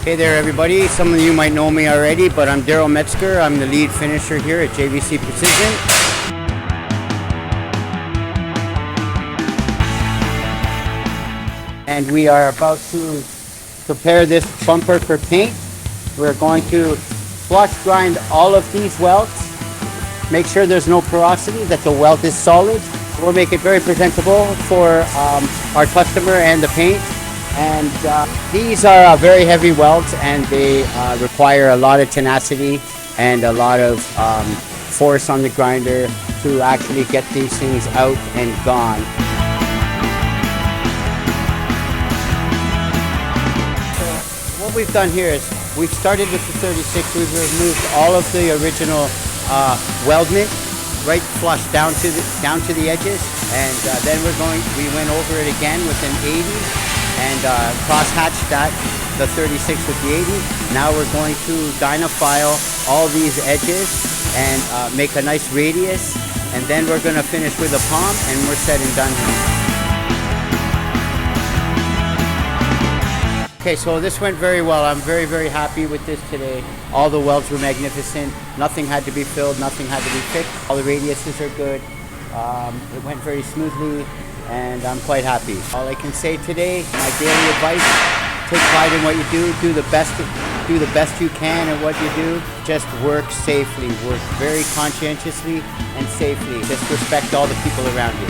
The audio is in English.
Hey there everybody, some of you might know me already, but I'm Darryl Metzger. I'm the lead finisher here at JVC Precision. And we are about to prepare this bumper for paint. We're going to flush grind all of these welds, make sure there's no porosity, that the weld is solid. We'll make it very presentable for our customer and the paint. And these are very heavy welds, and they require a lot of tenacity and a lot of force on the grinder to actually get these things out and gone. So what we've done here is we've started with the 36. We've removed all of the original weldment, right flush down to the edges, and then we went over it again with an 80 and cross-hatched that, the 36 with the 80. Now we're going to dynafile all these edges and make a nice radius, and then we're going to finish with a palm, and we're set and done here. Okay, so this went very well. I'm very, very happy with this today. All the welds were magnificent. Nothing had to be filled, nothing had to be fixed. All the radiuses are good. It went very smoothly, and I'm quite happy. All I can say today, my daily advice: take pride in what you do. Do the best you can at what you do. Just work safely. Work very conscientiously and safely. Just respect all the people around you.